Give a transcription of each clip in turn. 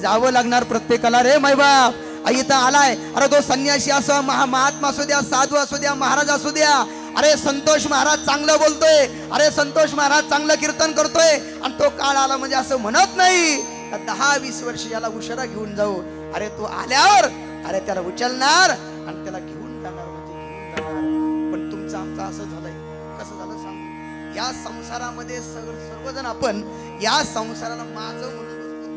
जावं लागणार प्रत्येकाला रे मायबाप. इथं आलाय, अरे तो संन्यासी असो, महात्मा असू द्या, साधू असू द्या, महाराज असू द्या, अरे संतोष महाराज चांगलं बोलतोय, अरे संतोष महाराज चांगलं कीर्तन करतोय, आणि तो काळ आला म्हणजे असं म्हणत नाही 10-20 वर्ष याला उशिरा घेऊन जाऊ. अरे तो आल्यावर अरे त्याला उचलणार आणि त्याला घेऊन जाणार म्हणजे घेऊन जाणार. पण तुमचं आमचं असं झालंय. कसं झालं सांगू? या संसारामध्ये सर्वजण आपण या संसाराला माझं म्हणून बसतो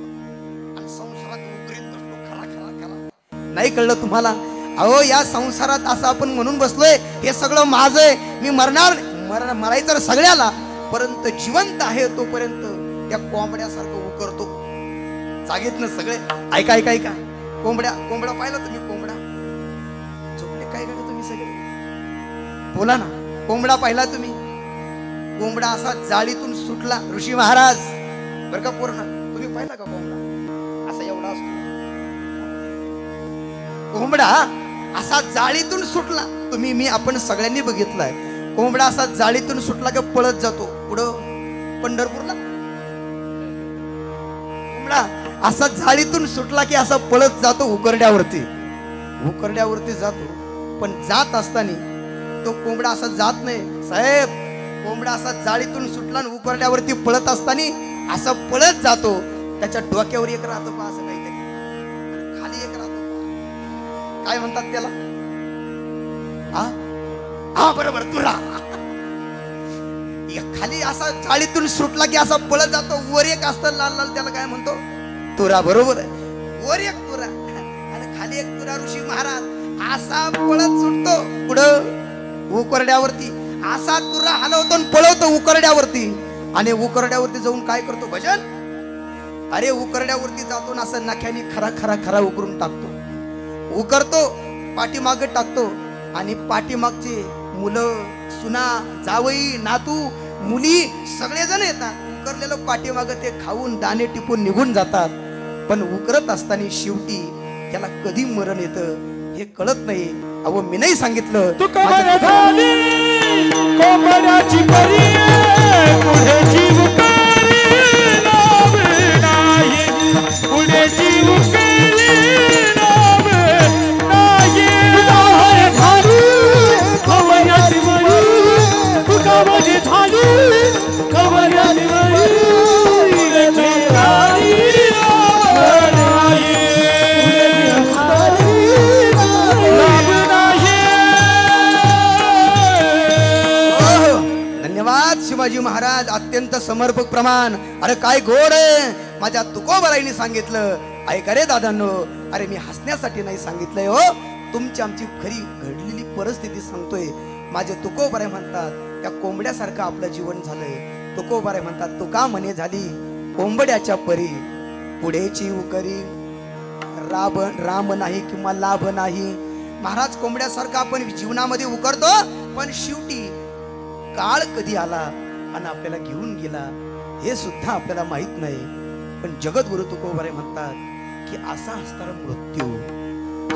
आणि संसारात उकरीत बसतो. खरा खरा खरा नाही कळलं तुम्हाला? अहो या संसारात असं आपण म्हणून बसलोय हे सगळं माझं आहे, मी मरणार, मरायचं सगळ्याला, परंतु जिवंत आहे तोपर्यंत त्या कोंबड्यासारखं उकरतो जागेतनं सगळे. ऐका ऐका ऐका, कोंबड्या पाहिलं तुम्ही? कोंबडा झोपले काय करता तुम्ही सगळे? बोला ना, कोंबडा पाहिला तुम्ही? कोंबडा असा जाळीतून सुटला, ऋषी महाराज बरं का पूर्ण, तुम्ही पाहिला का कोंबडा? असा एवढा असतो कोंबडा, असा जाळीतून सुटला. तुम्ही मी आपण सगळ्यांनी बघितलाय. कोंबडा असा जाळीतून सुटला की पळत जातो पुढं पंढरपूरला. कोंबडा असा जाळीतून सुटला की असा पळत जातो उकरड्यावरती जातो. पण जात असताना तो कोंबडा असा जात नाही साहेब. कोंबडा असा जाळीतून सुटला आणि उकरड्यावरती पळत असताना असा पळत जातो. त्याच्या डोक्यावर एक राहतो पहा असं काहीतरी, खाली एक राहतो. काय म्हणतात त्याला? हा बरोबर, तुरा. खाली असा जाळीतून सुटला की असा पळत जातो. वर एक असतं लाल लाल, त्याला काय म्हणतो? तुरा. बरोबर आहे, वर एक तुरा आणि खाली एक तुरा. ऋषी महाराज असा पळत सुटतो पुढं उकरड्यावरती. असा तुरा हलवतो आणि पळवतो उकरड्यावरती. आणि उकरड्यावरती जाऊन काय करतो? भजन. अरे उकरड्यावरती जातो ना असं नाख्याने खरा खरा खरा उकरून टाकतो. उकरतो, पाठीमागे टाकतो आणि पाठीमागचे मुलं, सुना, जावई, नातू, मुली सगळेजण येतात. उकरलेलं पाठीमागं ते खाऊन दाणे टिपून निघून जातात. पण उकरत असताना शेवटी त्याला कधी मरण येतं हे कळत नाही. अहो मी नाही सांगितलं तू कमर झाली कोंबड्याची परी, पुढे जीव करी नाव नाही, पुढे जीव करी नाव नाही. कमर झाली कोंबड्याची परी, तू कमर झाली कोंबड्याची परी, शिवाजी महाराज अत्यंत समर्पक प्रमाण. अरे काय गोड आहे. माझ्या तुकोबाराईने सांगितलं. ऐका रे दादांनो, अरे मी हसण्यासाठी नाही सांगितलंय हो, तुमची आमची खरी घडलेली परिस्थिती सांगतोय. माझे तुकोबाराई म्हणतात त्या कोंबड्यासारखं आपलं जीवन झालंय. तुकोबाराई म्हणतात तुका म्हणे झाली कोंबड्याच्या परी, पुढेची उकरी राम नाही किंवा लाभ नाही. महाराज कोंबड्यासारखं आपण जीवनामध्ये उकरतो, पण शेवटी काळ कधी आला आणि आपल्याला घेऊन गेला हे सुद्धा आपल्याला माहित नाही. पण जगद्गुरु तुकोबाराई म्हणतात की असा असणारा मृत्यू,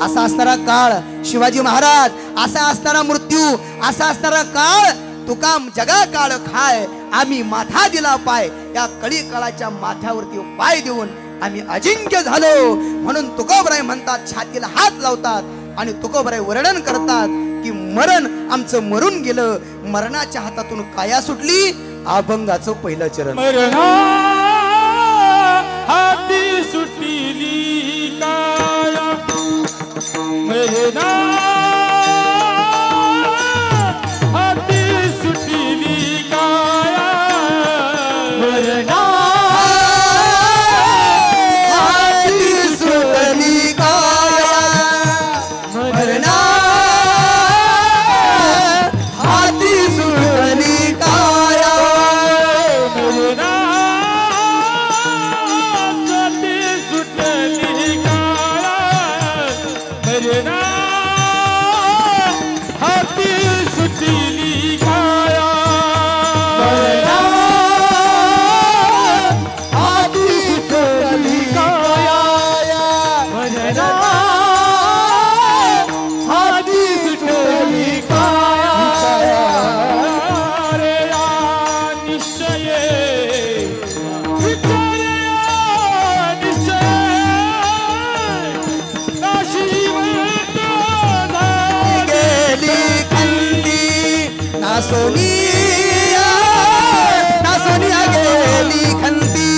असा असणारा काळ, शिवाजी महाराज असा असणारा मृत्यू, असा असणारा काळ, तुका जगा काळ खाय आम्ही माथा दिला पाय. या कळी काळाच्या माथ्यावरती पाय देऊन आम्ही अजिंक्य झालो. म्हणून तुकोबाराई म्हणतात, छातीला हात लावतात आणि तुकोबाराई वर्णन करतात की मरण आमचं मरून गेलं. मरणाच्या हातातून काया सुटली, अभंगाचं पहिलं चरण. मरणा हाती सुटली काया, मरणा हाती सुटली काया, मरणा हाती सुटली काया, मरणा सुटली सोनिया गेली खंती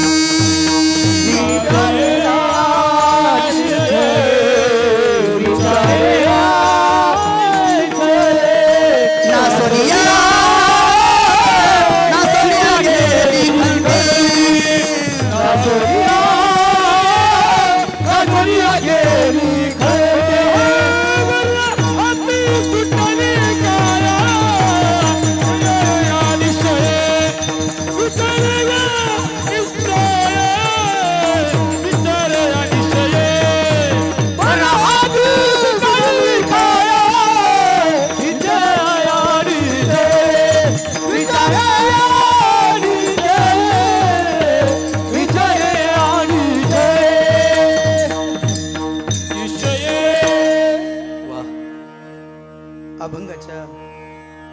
अभंगाच्या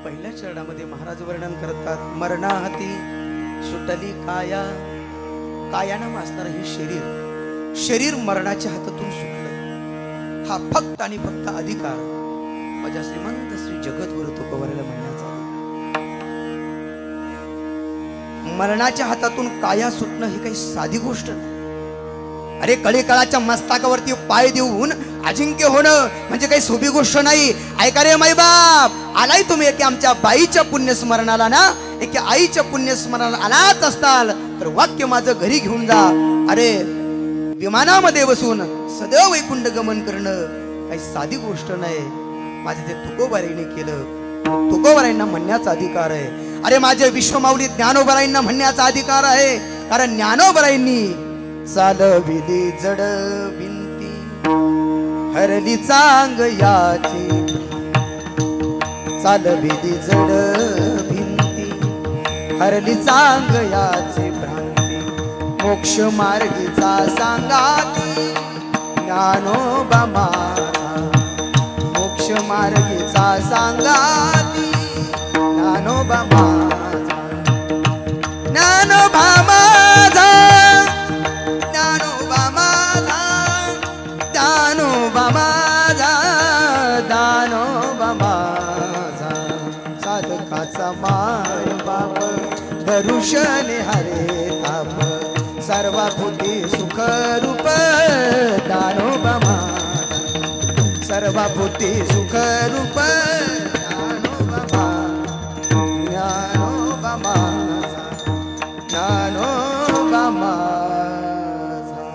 पहिल्या चरणामध्ये महाराज वर्णन करतात, मरणाहाती सुटली काया. कायानाम असणारं हे शरीर मरणाच्या हातातून सुटलं. हा फक्त आणि फक्त अधिकार माझ्या श्रीमंत श्री जगद्गुरु तुकोबारायला म्हणण्याचा अधिकार. मरणाच्या हातातून काया सुटणं ही काही साधी गोष्ट नाही. अरे कळीकाळाच्या मस्तकावरती पाय देऊन अजिंक्य होणं म्हणजे काही सोपी गोष्ट नाही. ऐका रे माई बाप, आलाय तुम्ही एका आमच्या बाईच्या पुण्यस्मरणाला ना, एका आईच्या पुण्यस्मरणाला आलाच असताल तर वाक्य माझं घरी घेऊन जा. अरे विमानामध्ये बसून सदैव वैकुंठ गमन करणं काही साधी गोष्ट नाही. माझे ते तुकोबाराईने केलं. तुकोबाराईंना म्हणण्याचा अधिकार आहे. अरे माझे विश्वमाऊली ज्ञानोबाराईंना म्हणण्याचा अधिकार आहे. कारण ज्ञानोबाराईंनी चालविली जड भिंती हरली चांग याची. चालविली जड भिंती हरली चांग याची भ्रांती. मोक्ष मार्गीचा सांगाती ज्ञानोबा माझा. मोक्ष मार्गीचा सांगाती ज्ञानोबा माझा. ज्ञानोबा माझा दानोबा माझा. साधकाचा माय बाप भरुषने हरे ताप. सर्वभूती सुख रूप दानोबा माझा. सर्वभूती सुख रूप दानोबा माझा. ज्ञानोबा माझा. ज्ञानोबा माझा.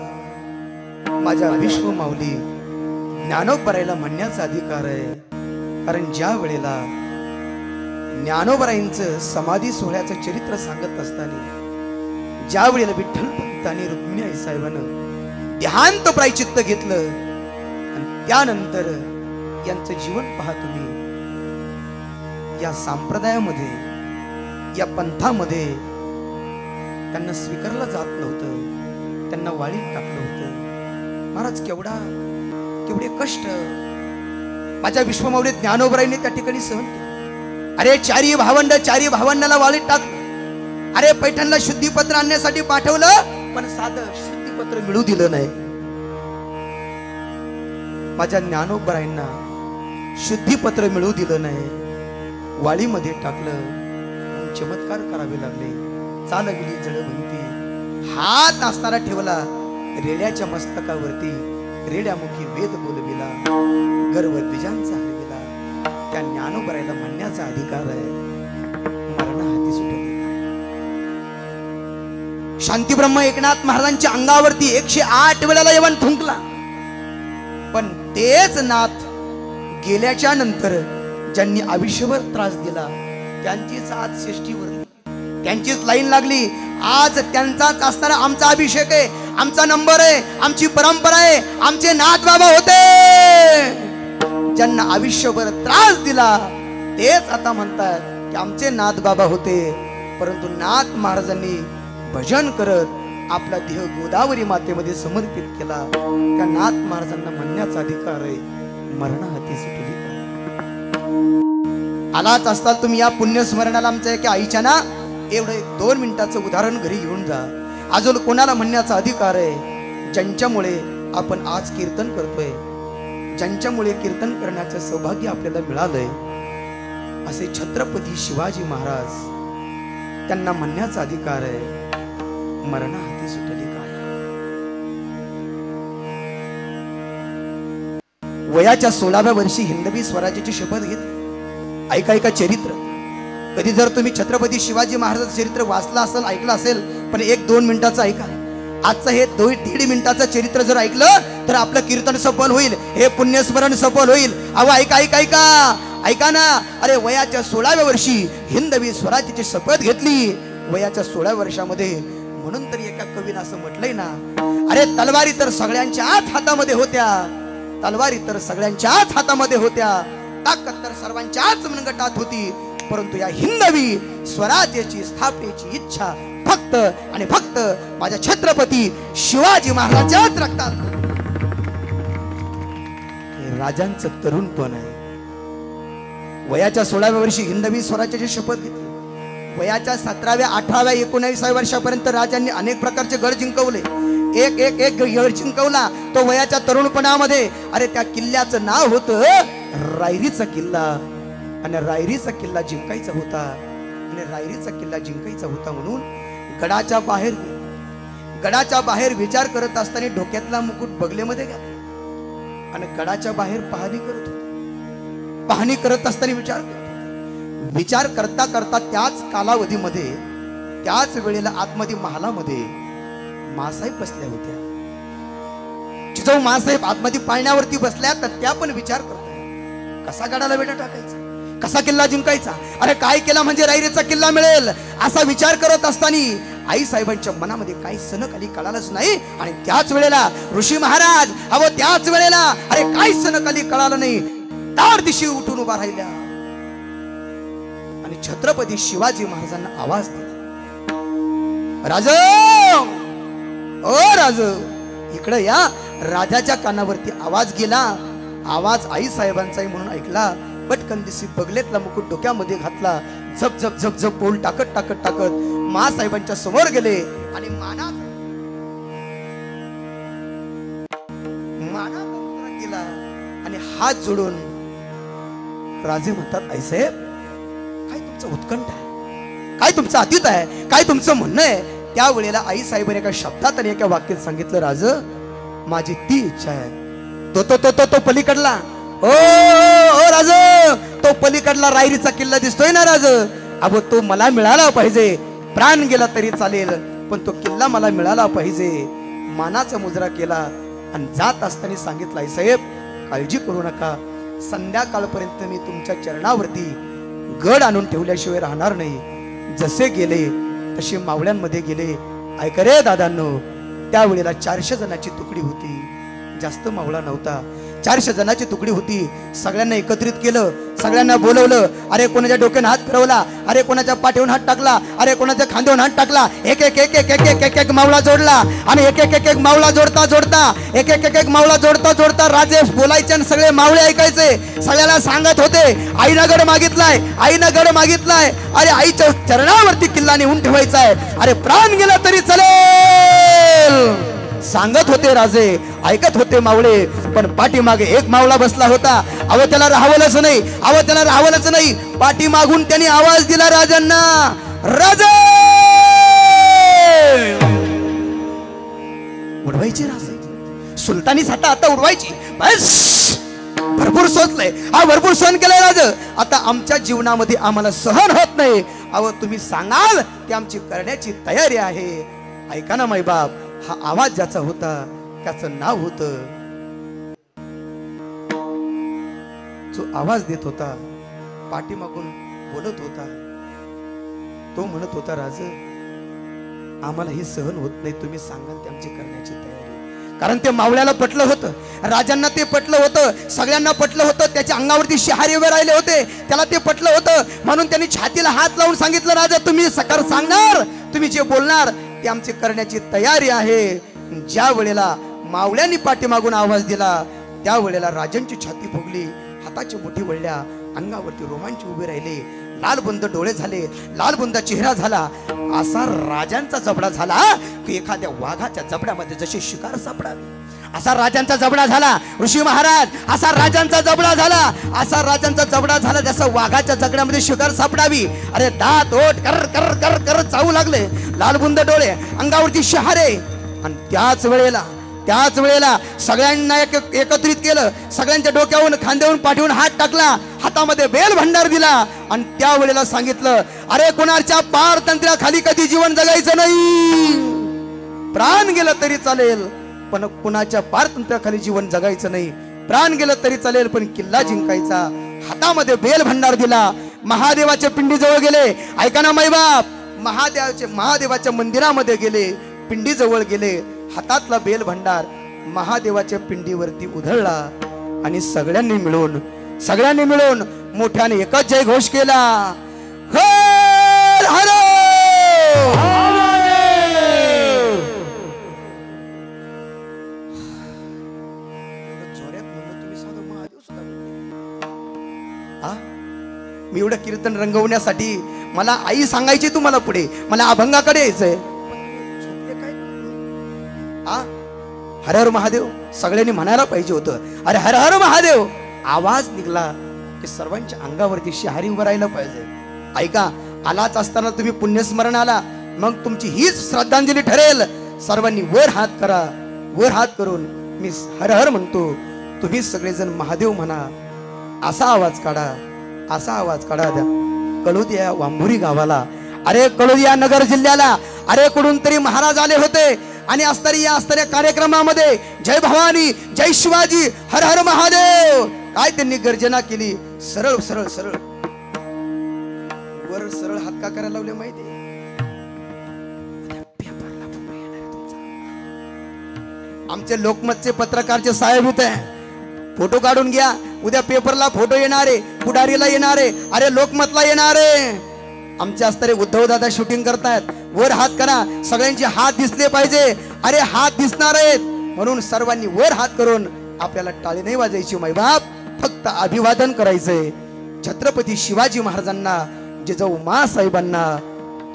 माझ्या विश्वमाऊली ज्ञानोबाराईला म्हणण्याचा अधिकार आहे. कारण ज्या वेळेला ज्ञानोबाराईंचं समाधी सोहळ्याचं चरित्र सांगत असताना ज्या वेळेला विठ्ठल पंतांनी रुक्मिणी आई साहेबांनं देहांत प्रायचित्त घेतलं आणि त्यानंतर यांचं जीवन पहा तुम्ही. या संप्रदायामध्ये या पंथामध्ये त्यांना स्वीकारलं जात नव्हतं. त्यांना वाळीत टाकलं होतं. महाराज केवढे कष्ट माझ्या विश्वमाऊली ज्ञानोबाराईंनी त्या ठिकाणी सहन केले. अरे चारी भावंडाला वाळीत टाकलं. अरे पैठणला शुद्धीपत्र आणण्यासाठी पाठवलं पण साधं शुद्धीपत्र मिळू दिलं नाही. माझ्या ज्ञानोबाराईंना शुद्धीपत्र मिळू दिलं नाही. वाळीमध्ये टाकलं. चमत्कार करावे लागले. चालविली जड भिंती. हात असणारा ठेवला रेड्याच्या मस्तकावरती. रेड्यामुखी वेद बोलविला. गर्व द्विजांचा हलविला. त्या ज्ञानोबाराईला म्हणण्याचा अधिकार आहे. मरणाहाती सुटली. शांतीब्रह्म एकनाथ महाराजांच्या अंगावरती 108 वेळेला यवन थुंकला. पण तेच नाथ गेल्याच्या नंतर ज्यांनी आयुष्यभर त्रास दिला त्यांचीच आज षष्ठी भरली. त्यांचीच लाईन लागली. आज त्यांचाच असणारा आमचा अभिषेक आहे. आमचा नंबर आहे. आमची परंपरा आहे. आमचे नाथ बाबा होते. ज्यांना आयुष्यभर त्रास दिला तेच आता म्हणतात की आमचे नाथ बाबा होते. परंतु नाथ महाराजांनी भजन करत आपला देह गोदावरी मातेमध्ये समर्पित केला. त्या नाथ महाराजांना म्हणण्याचा अधिकार आहे. मरणाहाती सुटली. आलाच असताल तुम्ही या पुण्यस्मरणाला आमच्या एका आईच्या ना एवढं 2 मिनिटाचं उदाहरण घरी घेऊन जा. अजून कोणाला म्हणण्याचा अधिकार आहे ज्यांच्यामुळे आपण आज कीर्तन करतोय. ज्यांच्यामुळे कीर्तन करण्याचं सौभाग्य आपल्याला मिळालंय असे छत्रपती शिवाजी महाराज, त्यांना म्हणण्याचा अधिकार आहे, मरणा हाती सुटली काय. वयाच्या 16व्या वर्षी हिंदवी स्वराज्याची शपथ घेतली. ऐका ऐका चरित्र. कधी जर तुम्ही छत्रपती शिवाजी महाराजांचं चरित्र वाचलं असेल, ऐकलं असेल, पण 1-2 मिनिटाचं ऐका. आजचं हे 2-1.5 मिनिटाचं चरित्र जर ऐकलं तर आपलं कीर्तन सफल होईल, हे पुण्यस्मरण सफल होईल. अहो ऐका ऐका ऐका ऐका ना. अरे वयाच्या 16व्या वर्षी हिंदवी स्वराज्याची शपथ घेतली. वयाच्या 16व्या वर्षामध्ये, म्हणून तरी एका कवीनं असं म्हटलंय ना, अरे तलवारी तर सगळ्यांच्याच हातामध्ये होत्या, तलवारी तर सगळ्यांच्याच हातामध्ये होत्या, ताकद तर सर्वांच्याच मनगटात होती, परंतु या हिंदवी स्वराज्याची स्थापनेची इच्छा फक्त आणि फक्त माझ्या छत्रपती शिवाजी महाराजांच्याच रक्तात. हे राजांचं तरुणपण आहे. वयाच्या 16व्या वर्षी हिंदवी स्वराज्याची शपथ घेतली. वयाच्या 17व्या 18व्या 19व्या वर्षापर्यंत राजांनी अनेक प्रकारचे गड जिंकवले. एक एक एक गड जिंकवला तो वयाच्या तरुणपणामध्ये. अरे त्या किल्ल्याचं नाव होतं रायरीचा किल्ला. आणि रायरीचा किल्ला जिंकायचा होता, आणि रायरीचा किल्ला जिंकायचा होता म्हणून गडाच्या बाहेर विचार करत असताना डोक्यातला मुकुट बगलेमध्ये घातला आणि गडाच्या बाहेर पाहणी करत होता. पाहणी करत असताना विचार करता करता त्याच कालावधीमध्ये, त्याच वेळेला आतमध्ये महालामध्ये मासाहेब बसल्या होत्या. जिजाऊ मासाहेब आतमध्ये पाळण्यावरती बसल्या, तर त्या पण विचार करतात कसा गडाला वेढा टाकायचा, कसा किल्ला जिंकायचा. अरे काय केला म्हणजे रायरीचा किल्ला मिळेल, असा विचार करत असताना आई साहेबांच्या मनामध्ये काही सणक आली कळालंच नाही. आणि त्याच वेळेला ऋषी महाराज, अहो त्याच वेळेला अरे काय सणक आली कळालं नाही, तार दिशी उठून उभा राहिल्या आणि छत्रपती शिवाजी महाराजांना आवाज दिला, राज ओ राज इकडे या. राजाच्या कानावरती आवाज गेला. आवाज आई साहेबांचाही म्हणून ऐकला. पटकन दिसी बगलेतला मुकुट डोक्यामध्ये घातला. झप झप झप झप बोल टाकत टाकत टाकत मासाहेबांच्या समोर गेले आणि माना केला आणि हात जोडून राजे म्हणतात, आई साहेब काय तुमचं उत्कंठ आहे, काय तुमचं अतीत आहे, काय तुमचं म्हणणं आहे. त्यावेळेला आई साहेबांनी एका शब्दात आणि एका वाक्यात सांगितलं, राज माझी ती इच्छा आहे. तो तो तो तो तो पलीकडला, ओ राज तो पलीकडला रायरीचा किल्ला दिसतोय ना राज, अहो तो मला मिळाला पाहिजे, प्राण गेला तरी चालेल, पण तो किल्ला मला मिळाला पाहिजे. मानाचा मुजरा केला आणि जात असताना सांगितलं, आई साहेब काळजी करू नका, संध्याकाळपर्यंत मी तुमच्या चरणावरती गड आणून ठेवल्याशिवाय राहणार नाही. जसे गेले तसे मावळ्यांमध्ये गेले. ऐका रे दादांनो, त्यावेळेला 400 जणांची तुकडी होती, जास्त मावळा नव्हता. 400 जणांची तुकडी होती. सगळ्यांना एकत्रित केलं, सगळ्यांना बोलवलं. अरे कोणाच्या डोक्याने हात फिरवला, अरे कोणाच्या पाठीवर हात टाकला, अरे कोणाच्या खांद्यावर हात टाकला. एक एक एक एक एक एक एक मावळा जोडला आणि एक एक एक एक मावळा जोडता जोडता एक एक एक एक मावळा जोडता जोडता राजे बोलायचे आणि सगळे मावळे ऐकायचे. सगळ्याला सांगत होते, आईनं गड मागितलाय, आईनं गड मागितलाय. अरे आईच्या चरणावरती किल्ला नेऊन ठेवायचा आहे, अरे प्राण गेला तरी चालेल सांगत होते राजे, ऐकत होते मावळे. पण पाठीमागे एक मावळा बसला होता. अहो त्याला राहावलंच नाही, अहो त्याला राहावलंच नाही. पाठीमागून त्यांनी आवाज दिला राजांना, राजे उडवायची राजे, सुलतानी साठा आता उडवायची. बस भरपूर सोचलंय, हा भरपूर सहन केलंय राज, आता आमच्या जीवनामध्ये आम्हाला सहन होत नाही. अहो तुम्ही सांगाल ते आमची करण्याची तयारी आहे. ऐका ना माईबाप, हा आवाज ज्याचा होता त्याचं नाव होतं, जो आवाज देत होता, पाठीमागून बोलत होता, तो म्हणत होता, राज आम्हाला हे सहन होत नाही, तुम्ही सांगाल ते आमची करण्याची तयारी. कारण ते मावळ्याला पटलं होतं, राजांना ते पटलं होतं, सगळ्यांना पटलं होतं. त्याच्या अंगावरती शहारे उभे राहिले होते, त्याला ते पटलं होतं. म्हणून त्यांनी छातीला हात लावून सांगितलं, राजा तुम्ही सकार सांगणार, तुम्ही जे बोलणार ते आमची करण्याची तयारी आहे. ज्या वेळेला मावळ्यांनी पाठीमागून आवाज दिला, त्या वेळेला राजांची छाती फुगली, हाताची मुठी वळल्या, अंगावरती रोमांच उभे राहिले, लालबुंद डोळे झाले, लालबुंद चेहरा झाला. असा राजांचा जबडा झाला की एखाद्या वाघाच्या जबड्यामध्ये जशी शिकार सापडावी असा राजांचा जबडा झाला ऋषी महाराज, असा राजांचा जबडा झाला, असा राजांचा जबडा झाला जसा वाघाच्या जगड्यामध्ये शिकार सापडावी. अरे दात ओठ कर कर कर कर चावू लागले, लालबुंद डोळे, अंगावरती शहारे. आणि त्याच वेळेला सगळ्यांना एकत्रित केलं, सगळ्यांच्या डोक्यावरून खांद्यावरून पाठीवरून हात टाकला, हातामध्ये बेल भंडार दिला आणि त्या वेळेला सांगितलं, अरे कोणाच्या पारतंत्र्याखाली कधी जीवन जगायचं नाही. प्राण गेलं तरी चालेल पण कुणाच्या पारतंत्र्याखाली जीवन जगायचं नाही. प्राण गेलं तरी चालेल पण किल्ला जिंकायचा. हातामध्ये बेल भंडार दिला. महादेवाच्या पिंडी जवळ गेले. ऐका ना माईबाप, महादेवाच्या मंदिरामध्ये गेले, पिंडी जवळ गेले, हातातला बेल भंडार महादेवाच्या पिंडीवरती उधळला आणि सगळ्यांनी मिळून मोठ्याने एकच जय घोष केला, हर हर. मी एवढं कीर्तन रंगवण्यासाठी मला आई सांगायची तुम्हाला पुढे मला अभंगाकडे यायचंय. हर हर महादेव सगळ्यांनी म्हणायला पाहिजे होतं. अरे हर हर महादेव आवाज निघला की सर्वांच्या अंगावरती शहारी उभं राहिलं पाहिजे. ऐका, आलाच असताना तुम्ही पुण्यस्मरण आला, मग तुमची हीच श्रद्धांजली ठरेल. सर्वांनी वर हात करा. वर हात करून मी हर हर म्हणतो, तुम्ही सगळेजण महादेव म्हणा. असा आवाज काढा द्या कळोदिया वांभुरी गावाला. अरे कळोदिया नगर जिल्ह्याला अरे कुठून तरी महाराज आले होते आणि असणाऱ्या कार्यक्रमामध्ये जय भवानी, जय शिवाजी, हर हर महादेव काय त्यांनी गर्जना केली. सरळ सरळ सरळ वर सरळ हात का करायला लावले माहिती? आमचे लोकमतचे पत्रकारचे साहेब होते, फोटो काढून घ्या. उद्या पेपरला फोटो येणारे, पुढारीला येणारे, अरे लोकमतला येणारे. आमच्या असणारे उद्धव दादा शूटिंग करतायत. वर हात करा, सगळ्यांचे हात दिसले पाहिजे. अरे हात दिसणार आहेत म्हणून सर्वांनी वर हात करून आपल्याला टाळी नाही वाजायची माईबाप, फक्त अभिवादन करायचंय. छत्रपती शिवाजी महाराजांना, जिजाऊ माँसाहेबांना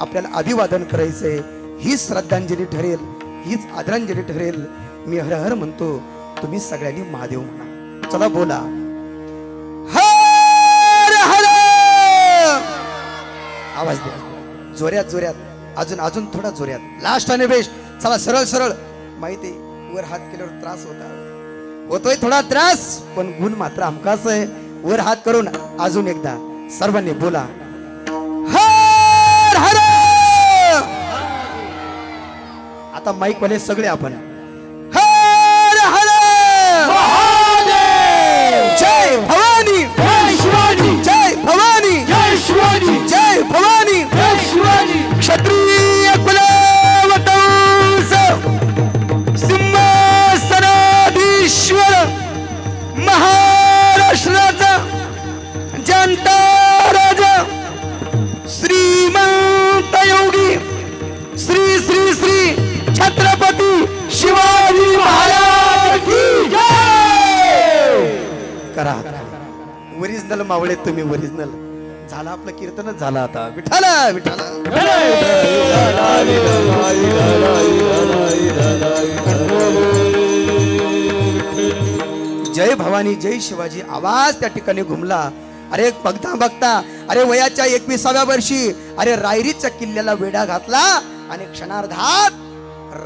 आपल्याला अभिवादन करायचंय. हीच श्रद्धांजली ठरेल, हीच आदरांजली ठरेल. मी हर हर म्हणतो, तुम्ही सगळ्यांनी महादेव म्हणा. चला बोला हर हर. आवाज द्या जोऱ्यात, अजून थोडा जोऱ्यात, लास्ट आणि बेस्ट. चला सरळ सरळ. माहिती वर हात केल्यावर त्रास होतोय थोडा त्रास, पण गुण मात्र हमखास आहे. वर हात करून अजून एकदा सर्वांनी बोला हर हर. आता माईक वाले सगळे आपण हर हर. जय भवानी, जय शिवाजी, जय भवानी, जय शिवाजी, जय भवानी, जय शिवाजी. क्षत्रिय कुलवंश सिंहासनाधीश्वर महाराष्ट्राचा जनता राजा श्रीमंत योगी श्री श्री श्री छत्रपती शिवाजी महाराज की जय. करा ओरिजिनल मावळे तुम्ही, ओरिजिनल. झाला आपलं कीर्तनच झालं आता. विठाला विठाला. जय भवानी, जय शिवाजी आवाज त्या ठिकाणी घुमला. अरे बघता अरे वयाच्या 21व्या वर्षी अरे रायरीच्या किल्ल्याला वेढा घातला आणि क्षणार्धात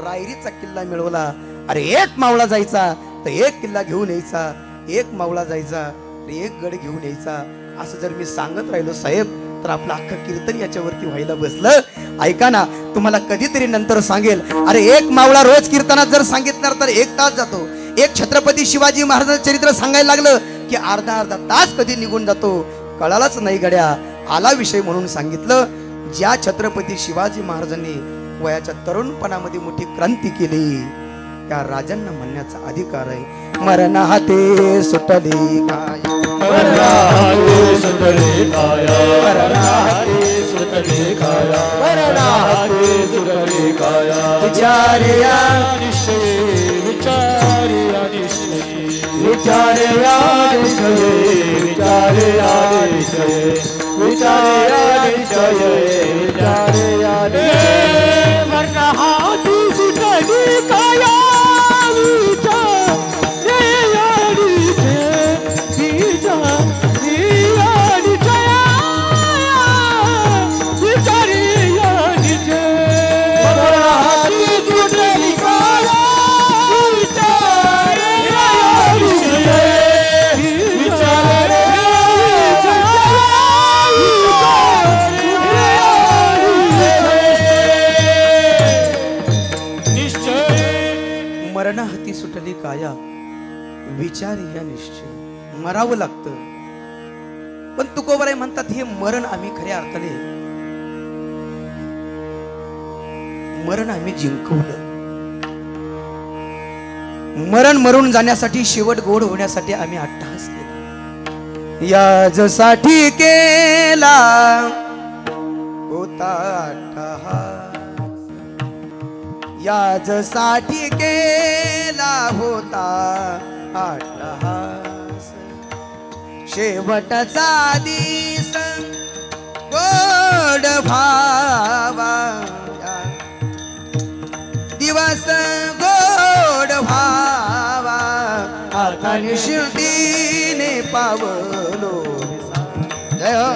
रायरीचा किल्ला मिळवला. अरे एक मावळा जायचा तर एक किल्ला घेऊन यायचा, एक मावळा जायचा तर एक गड घेऊन यायचा. असं जर मी सांगत राहिलो साहेब तर आपलं अख्खं कीर्तन याच्यावरती व्हायला बसलं. ऐका ना, तुम्हाला कधीतरी नंतर सांगेल. अरे एक मावळा रोज कीर्तनात जर सांगितलं तर 1 तास जातो. एक छत्रपती शिवाजी महाराजांचं चरित्र सांगायला लागलं की अर्धा तास कधी निघून जातो कळालाच नाही गड्या. आला विषय म्हणून सांगितलं. ज्या छत्रपती शिवाजी महाराजांनी वयाच्या तरुणपणामध्ये मोठी क्रांती केली त्या राजांना म्हणण्याचा अधिकार आहे. मरण हाते सुटले काय, मरण हाते सुटले काया, मरण हाते सुटले काया, मरण हाते सुटले काया. विचारे या निश्चय, विचारे या निश्चय, विचारे या निश्चय, विचारे या निश्चय, विचारे या निश्चय, विचारे या निश्चय. मरण हाते सुटले काया, विचारे जाया विचार या निश्चय. मरावं लागतं. पण तुकोबाराय म्हणतात हे मरण आम्ही खऱ्या अर्थाने मरण आम्ही जिंकवलं. मरण मरून जाण्यासाठी शेवट गोड होण्यासाठी आम्ही अट्टहास केला. याजसाठी केला होता अट्टहास. याजसाठी केला होता अट्टहास. शेवटचा दिस गोड भावा. दिवस गोड भावा. आता निष्ठीने पावलो. जय हो.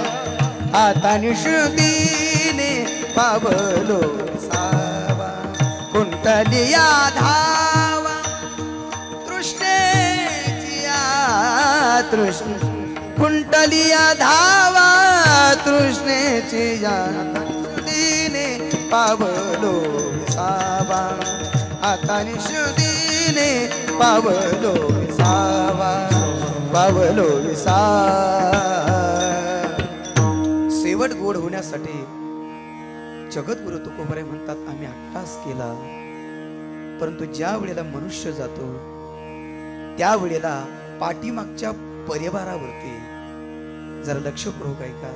आता निष्ठीने पावलो सावा. कुंटलिया धावा तृष्णेची तृष्ण. कुंटलिया धावा तृष्णेची निष्ठीने पावलो सावा. आता निष्ठीने पावलो सावा. पावलो शेवट गोड होण्यासाठी जगद्गुरु तुकोबाराय म्हणतात आम्ही अट्टास केला. परंतु ज्या वेळेला मनुष्य जातो त्या वेळेला पाठीमागच्या परिवारावरती जरा लक्षपूर्वक ऐका.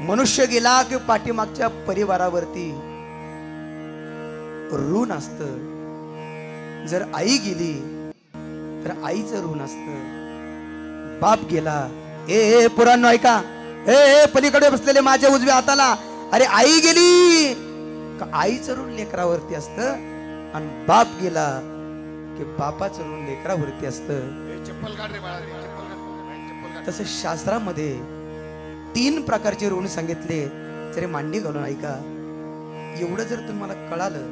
मनुष्य गेला की पाठीमागच्या परिवारावरती ऋण असतं. जर आई गेली तर आईचं ऋण असतं. बाप गेला. ए पुराण ऐका. ए पलीकडे बसलेले माझ्या उजव्या हाताला. अरे आई गेली का आईचं ऋण लेकरावरती असतं. आणि बाप गेला की बापाचं ऋण लेकरावरती असतं. तसं शास्त्रामध्ये 3 प्रकारचे ऋण सांगितले. जरी मांडी घालून ऐका. एवढं जर तुम्हाला कळालं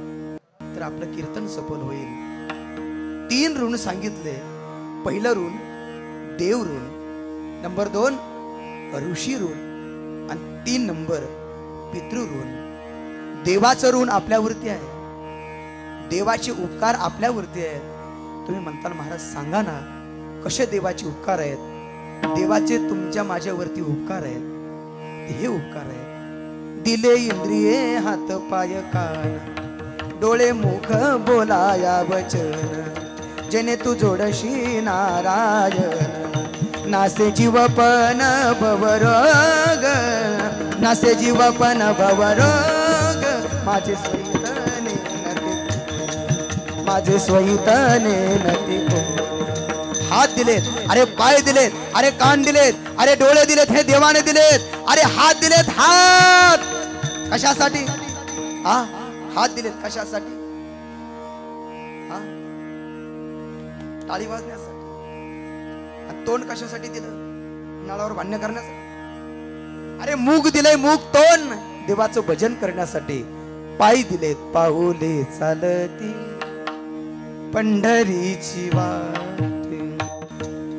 तर आपलं कीर्तन सफल होईल. 3 ऋण सांगितले. पहिलं ऋण देव ऋण. नंबर 2 ऋषी ऋण. आणि 3 नंबर पितृ ऋण. देवाचं ऋण आपल्यावरती आहे. देवाचे उपकार आपल्यावरती आहेत. तुम्ही म्हणताल महाराज सांगा ना कसे देवाचे उपकार आहेत. देवाचे तुमच्या माझ्यावरती उपकार आहेत. हे उपकार आहेत. दिले इंद्रिये हात पाय कान डोळे मुख बोलाया वचन. जेने तू जोडशी नारायण. नासे जीवपन भवरोग. नासे जीवपन भवरोग. माझे स्वहितने नती. माझे स्वहितने नती. हात दिलेत. अरे पाय दिलेत. अरे कान दिलेत. अरे डोळे दिलेत. हे देवाने दिलेत. अरे हात दिलेत. हात कशासाठी. हात दिलेत कशासाठी. टाळी वाजण्यासाठी. तोंड कशासाठी दिलं. नाळावर भांडण करण्यासाठी. अरे मूग दिलंय. मूग तोंड देवाचं भजन करण्यासाठी. पायी दिलेत पाऊले चालती पंढरीची वाट.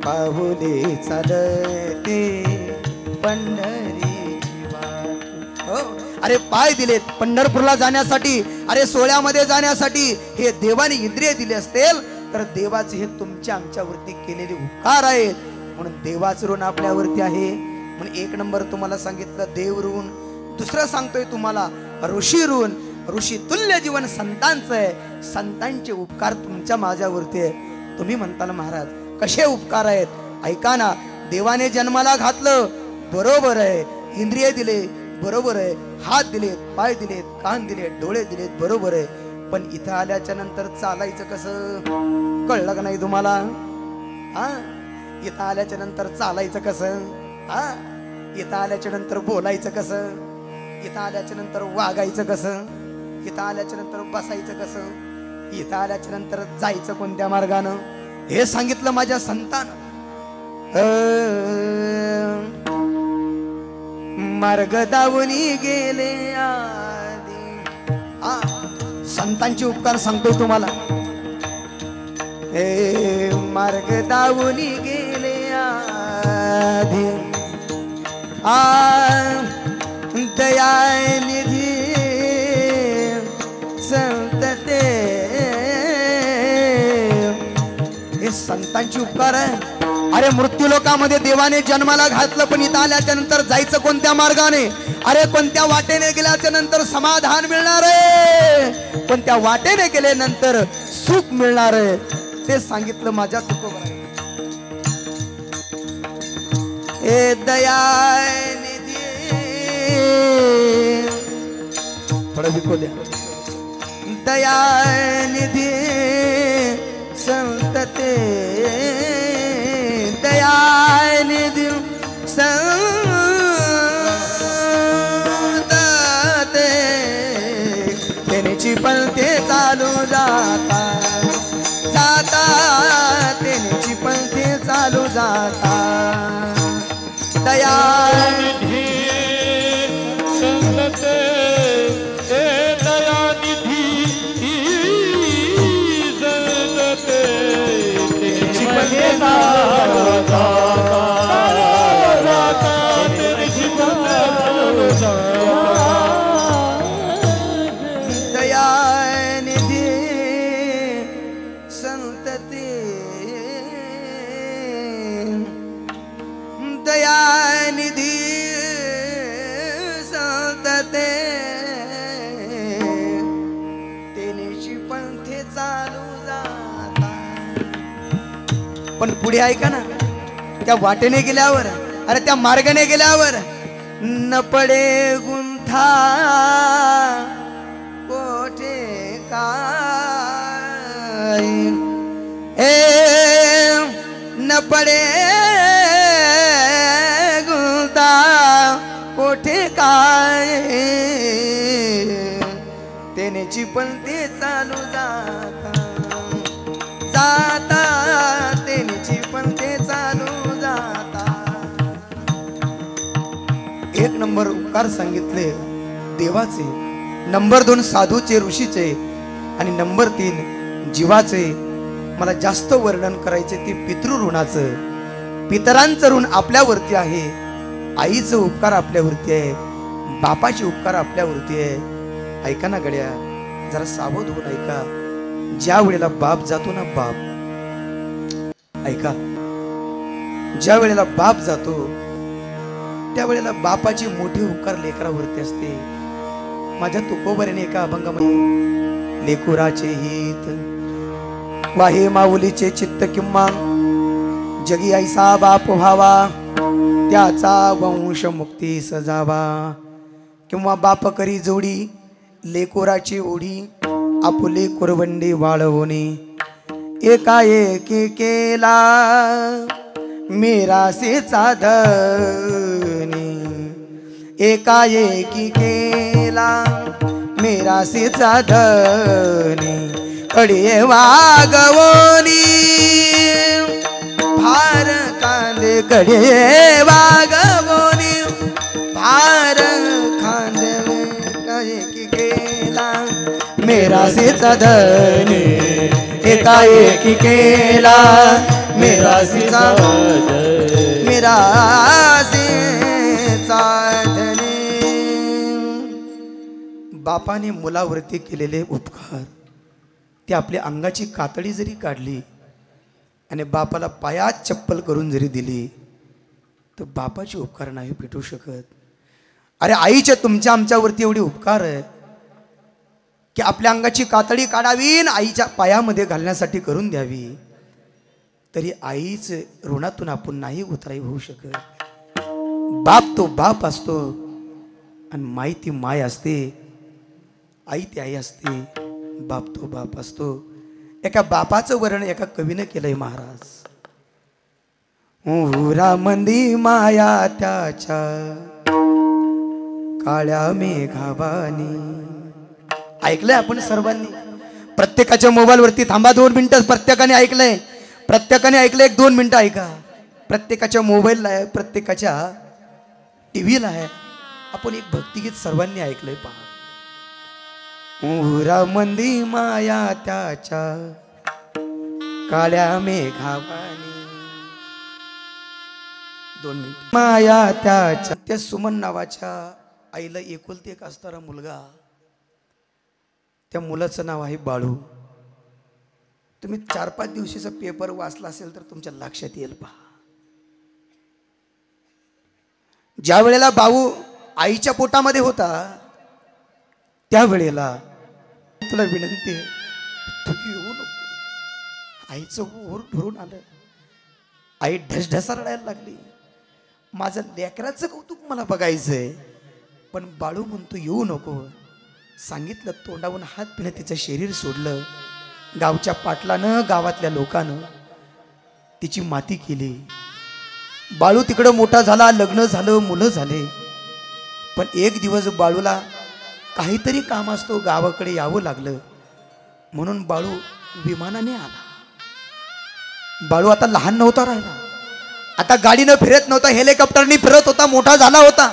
पाऊले चालते पंढरीची वाट. हो. अरे पाय दिलेत पंढरपूरला जाण्यासाठी. अरे सोहळ्यामध्ये जाण्यासाठी. हे देवाने इंद्रिय दिले असतील तर देवाचे हे तुमच्या आमच्यावरती केलेले उपकार आहेत. म्हणून देवाचं ऋण आपल्यावरती आहे. म्हणून 1 नंबर तुम्हाला सांगितलं देव ऋण. दुसरं सांगतोय तुम्हाला ऋषी ऋण. ऋषी तुल्य जीवन संतांचं आहे. संतांचे उपकार तुमच्या माझ्यावरती आहे. तुम्ही म्हणताल महाराज कसे उपकार आहेत. ऐका ना. देवाने जन्माला घातलं बरोबर आहे. इंद्रिय दिले बरोबर आहे. हात दिलेत. पाय दिलेत. कान दिलेत. डोळे दिलेत बरोबर आहे. पण इथं आल्याच्या नंतर चालायचं कसं कळलं का नाही तुम्हाला. इथं आल्याच्या नंतर चालायचं कसं. इथं आल्याच्या नंतर बोलायचं कसं. इथं आल्याच्या नंतर वागायचं कसं. इथं आल्याच्या नंतर बसायचं कसं. इथं आल्याच्या नंतर जायचं कोणत्या मार्गानं हे सांगितलं माझ्या संतानं. मार्ग दावणी गेले आधी. संतांचे उपकार सांगतोय तुम्हाला. हे मार्ग दावणी गेले आधी. दयानिधी संत ते हे संतांची उपकार आहे. अरे मृत्यू लोकामध्ये देवाने जन्माला घातलं, पण इथं आल्याच्या नंतर जायचं कोणत्या मार्गाने? अरे कोणत्या वाटेने गेल्याच्या नंतर समाधान मिळणार आहे, कोणत्या वाटेने गेल्यानंतर सुख मिळणार आहे ते सांगितलं माझ्या तुकोबारायांनी. हे दयानिधी थोडं विको द्या. दयानिधी संत ते दयानिधी संत ते त्यांची पंथे चालू जाता जाता, त्यांची पंथे चालू जाता. दयानिधी संत ते दयानिधी संत ते त्यांची पंथे चालू जाता जाता, त्यांची पंथे चालू जाता. दयानिधी संत ते दयानिधी संत ते तेनेची पंथे चालू जाता. पण पुढे ऐका ना, त्या वाटेने गेल्यावर, अरे त्या मार्गाने गेल्यावर न पडे गुंथा कोठे काय, हे न पडे गुंथा कोठे काय, तेनेची पण ते चालू जाता जाता, तेनेची पण ते चालू जाता. एक नंबर उपकार सांगितले देवाचे, नंबर 2 साधूचे ऋषीचे, आणि नंबर 3 जीवाचे. मला जास्त वर्णन करायचे ते पितृऋणाचं. पितरांचं ऋण आपल्यावरती आहे, आईचं उपकार आपल्यावरती आहे, बापाचे उपकार आपल्यावरती आहे. ऐका ना गड्या, जरा सावध होऊन ऐका. ज्या वेळेला बाप जातो ना, बाप ऐका, ज्या वेळेला बाप जातो त्यावेळेला बापाची मोठी उपकार लेकरावरती असते. माझ्या तुकोबाराने एका अभंगामध्ये लेकुराचे हित वाहे माऊलीचे चित्त किंवा जगी ऐसा बाप व्हावा, त्याचा वंश मुक्ती सजावा. किंवा बाप करी जोडी लेकुराची ओढी, आपुले कुरवंडे वाळवणे. एकाएकी केला मेरासेचा धनी, एकाएकी केला मेरासेचा धनी. कडे वागवणी भार कांदे, कडे वागवणी भार खांदे. एकाएकी केला मेरासेचा धनी, एकाएकी केला मेरासेचा धनी. बापाने मुलावरती केलेले उपकार, ते आपल्या अंगाची कातडी जरी काढली आणि बापाला पायात चप्पल करून जरी दिली तर बापाचे उपकार नाही भेटू शकत. अरे आईचे तुमच्या आमच्यावरती एवढे उपकार आहे की आपल्या अंगाची कातडी काढावी, आईच्या पायामध्ये घालण्यासाठी करून द्यावी, तरी आईच ऋणातून आपण नाही उतराई होऊ शकत. बाप तो बाप असतो आणि माई ती माय असते, आई ती आई असते, बाप तो बाप असतो. एका बापाचं वर्णन एका कवीने केलंय महाराज. उरामंदी माया त्याच्या काळ्या मेघावानी. ऐकलंय आपण सर्वांनी, प्रत्येकाच्या मोबाईल वरती थांबा 2 मिनिटं. प्रत्येकाने ऐकलंय, प्रत्येकाने ऐकलंय, 1-2 मिनिटं ऐका. प्रत्येकाच्या मोबाईलला आहे, प्रत्येकाच्या टीव्हीला आहे. आपण एक भक्तिगीत सर्वांनी ऐकलंय पहा. उरामंदी माया त्याच्या काळ्या मेघावानी. 2 मिनिट. माया त्याच्या. त्या सुमन नावाच्या आईला एकुलती एक असणारा मुलगा, त्या मुलाचं नाव आहे बाळू. तुम्ही 4-5 दिवशीचा पेपर वाचला असेल तर तुमच्या लक्षात येईल पहा. ज्या वेळेला भाऊ आईच्या पोटामध्ये होता त्यावेळेला तुला विनंती आहे, तुम्ही येऊ नको. आईचं ओर भरून आलं. आई ढसढसा रडायला लागली. माझं लेकराचं कौतुक मला बघायचंय, पण बाळू म्हणतो येऊ नको. सांगितलं, तोंडावून हात पिणं तिचं शरीर सोडलं. गावच्या पाटलानं, गावातल्या लोकानं तिची माती केली. बाळू तिकडं मोठा झाला, लग्न झालं, मुलं झाले. पण एक दिवस बाळूला काहीतरी काम असतो, गावाकडे यावं लागलं. म्हणून बाळू विमानाने आला. बाळू आता लहान नव्हता राहिला. आता गाडीनं फिरत नव्हता, हेलिकॉप्टरनी फिरत होता, मोठा झाला होता.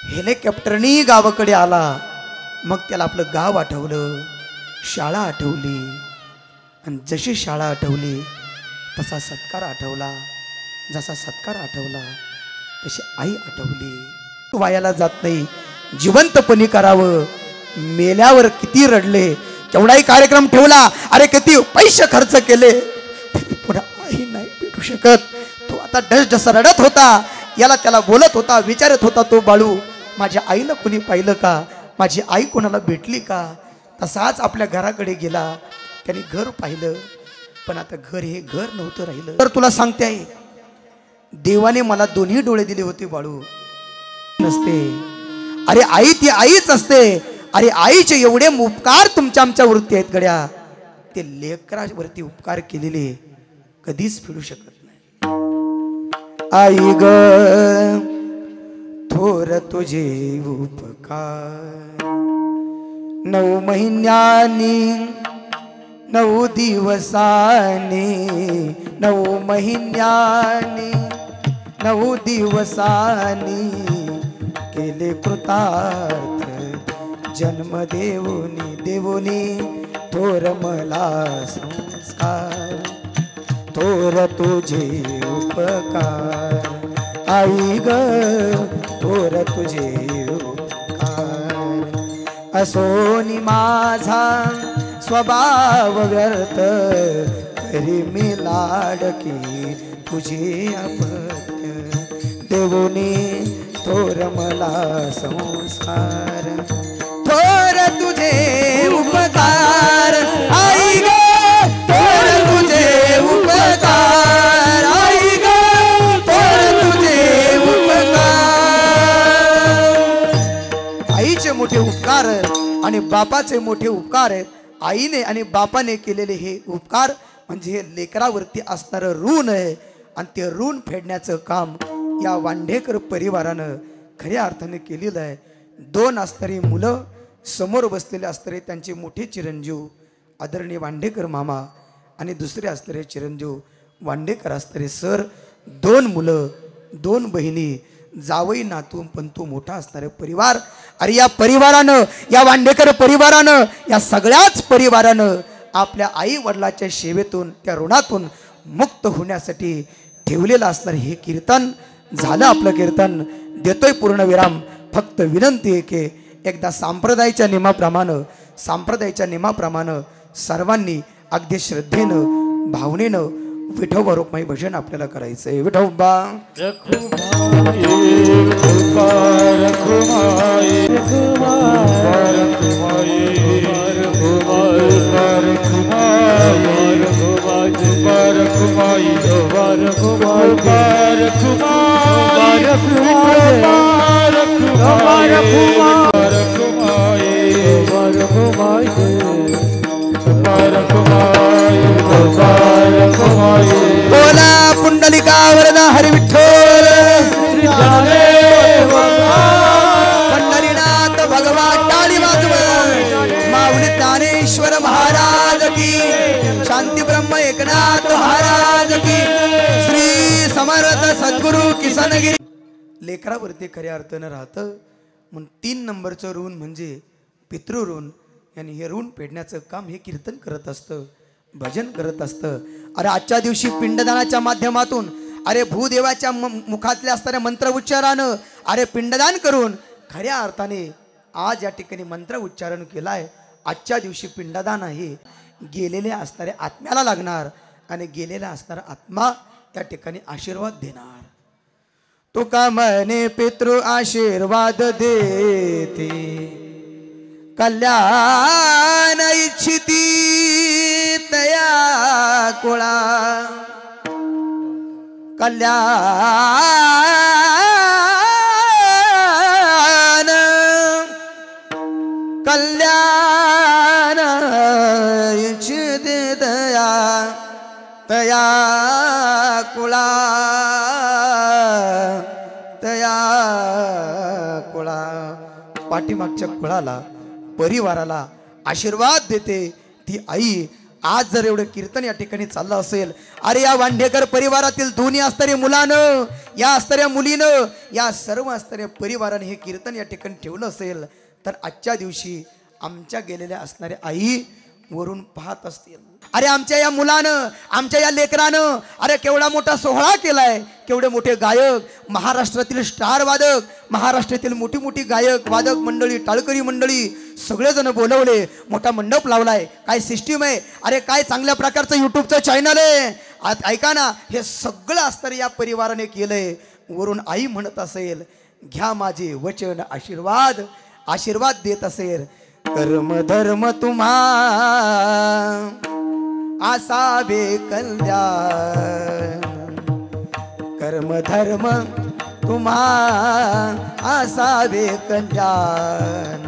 हेलिकॉप्टरनी गावाकडे आला. मग त्याला आपलं गाव आठवलं, शाळा आठवली. आणि जशी शाळा आठवली तसा सत्कार आठवला. जसा सत्कार आठवला तशी आई आठवली. तू वायाला जात नाही, जिवंतपणी करावं. मेल्यावर किती रडले, केवढाही कार्यक्रम ठेवला, अरे किती पैसे खर्च केले, पुन्हा आई नाही भेटू शकत. तो आता ढसढसा रडत होता. याला त्याला बोलत होता, विचारत होता तो बाळू, माझ्या आईला कोणी पाहिलं का, माझी आई कोणाला भेटली का. तसाच आपल्या घराकडे गेला. त्याने घर पाहिलं, पण आता घर हे घर नव्हतं राहिलं. तर तुला सांगते आहे, देवाने मला दोन्ही डोळे दिले होते बाळू. नसते, अरे आई ती आईच असते. अरे आईचे एवढे उपकार तुमच्या आमच्या वृत्ती आहेत गड्या. ते लेकरावरती उपकार केलेले कधीच फेडू शकत नाही. आई ग थोर तुझे उपकार, 9 महिन्यांनी 9 दिवसांनी, 9 महिन्यांनी 9 दिवसांनी केले कृतार्थ. जन्म देवोनी देवोनी थोर मला संस्कार, थोर तुझे उपकार. आई ग थोर तुझे उपकार. असोनी माझा स्वभाव व्यर्थ, तरी मी लाडकी तुझे अपत्य. देवोनी थोर मला संस्कार, थोर तुझे उपकार. आई ग थोर तुझे उपकार. आई ग थोर तुझे उपकार. आईचे मोठे उपकार आणि बापाचे मोठे उपकार आहेत. आईने आणि बापाने केलेले हे उपकार म्हणजे हे लेकरावरती असणारं ऋण आहे. आणि ते ऋण फेडण्याचं काम या वांढेकर परिवारानं खऱ्या अर्थाने केलेलं आहे. 2 असणारी मुलं, समोर बसलेले असणारे त्यांचे मोठे चिरंजीव आदरणीय वांढेकर मामा, आणि दुसरे असणारे चिरंजीव वांढेकर असणारे सर. 2 मुलं, 2 बहिणी, जावई नातू, पण तो मोठा असणारे परिवार. अरे या परिवारानं, या वांढेकर परिवारानं, या सगळ्याच परिवारानं आपल्या आई वडिलाच्या सेवेतून, त्या ऋणातून मुक्त होण्यासाठी ठेवलेलं असणार हे कीर्तन झालं. आपलं कीर्तन देतोय पूर्णविराम. फक्त विनंती आहे की एकदा संप्रदायाच्या नियमाप्रमाणे सर्वांनी अगदी श्रद्धेनं, भावनेनं विठोबा रुक्माई भजन आपल्याला करायचंय. विठोबा बोला पुंडलिका वरदा हरी विठ्ठल. पंढरीनाथ भगवान टाळी वाजवा. माऊली ज्ञानेश्वर महाराज की, शांती ब्रह्म एकनाथ महाराज की, श्री समर्थ सद्गुरु किसनगिरी. लेकरावरती खऱ्या अर्थानं राहतं. म्हणून 3 नंबरचं ऋण म्हणजे पितृऋण. आणि हे ऋण फेडण्याचं काम हे कीर्तन करत असतं, भजन करत असतं. अरे आजच्या दिवशी पिंडदानाच्या माध्यमातून, अरे भूदेवाच्या मुखातल्या असणाऱ्या मंत्र उच्चारानं अरे पिंडदान करून खऱ्या अर्थाने आज या ठिकाणी मंत्र उच्चारण केलाय. आजच्या दिवशी पिंडदान आहे. गेलेल्या असणाऱ्या आत्म्याला लागणार आणि गेलेला असणारा आत्मा त्या ठिकाणी आशीर्वाद देणार. तुका म्हणे पितृ आशीर्वाद देते कल्याण इच्छिती तया कुळा कल्याण इच्छिती तया कुळा पाठीमागच्या कुळाला परिवाराला आशीर्वाद देते ती आई. आज जर एवढं कीर्तन या ठिकाणी चाललं असेल, अरे या वांढेकर परिवारातील दोन्ही असणाऱ्या मुलानं, या असणाऱ्या मुलीनं, या सर्व असणाऱ्या परिवाराने हे कीर्तन या ठिकाणी ठेवलं असेल, तर आजच्या दिवशी आमच्या गेलेल्या असणाऱ्या आई वरून पाहत असतील. अरे आमच्या या मुलानं, आमच्या या लेकरानं अरे केवढा मोठा सोहळा केलाय, केवढे मोठे गायक, महाराष्ट्रातील स्टार वादक, महाराष्ट्रातील मोठी मोठी गायक वादक मंडळी, टाळकरी मंडळी सगळेजण बोलवले, मोठा मंडप लावलाय, काय सिस्टीम आहे, अरे काय चांगल्या प्रकारचं युट्यूबचं चॅनल आहे. ऐका ना, हे सगळं असतं या परिवाराने केलंय. वरून आई म्हणत असेल, घ्या माझे वचन आशीर्वाद, आशीर्वाद देत असेल. कर्म धर्म तुम्हा आसावे कल्याण, कर्म धर्म तुम्हा आसावे कल्याण.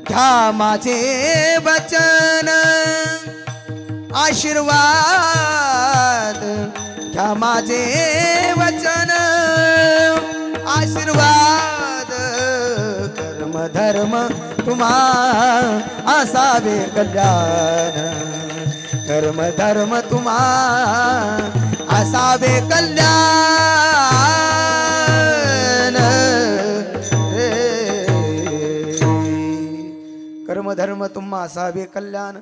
घ्या माझे वचन आशीर्वाद, घ्या माझे वचन आशीर्वाद. कर्म धर्म तुम्हा आसावे कल्याण, कर्म धर्म तुम्हा आसावे कल्याण. कर्म धर्म तुम्हा असावे कल्याण.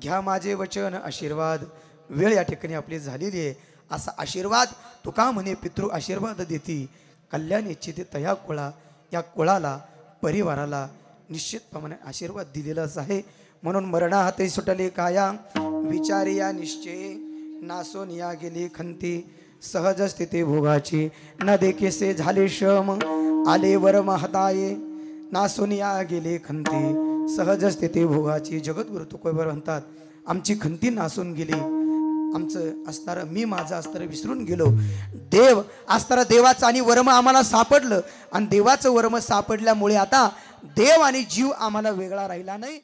घ्या माझे वचन आशीर्वाद. वेळ या ठिकाणी आपली झालेली आहे. असा आशीर्वाद तुका म्हणे पितृ आशीर्वाद देती कल्याण इच्छिते तया कुळा. या कुळाला परिवाराला निश्चितप्रमाणे आशीर्वाद दिलेलाच आहे. म्हणून मरणा हाते सुटले काया, विचारी या निश्चय नासून या गेली खंती. सहज स्थिती भोगाची न देखेसे झाले श्रम, आले वर महताये नासून या गेले खंती. सहज स्थिती भोगाची. जगद्गुरु तुकोबर म्हणतात, आमची खंती नासून गेली, आमचं असणारं मी माझं असणारं विसरून गेलो. देव असणारं देवाचं आणि वर्म आम्हाला सापडलं, आणि देवाचं वर्म सापडल्यामुळे आता देव आणि जीव आम्हाला वेगळा राहिला नाही.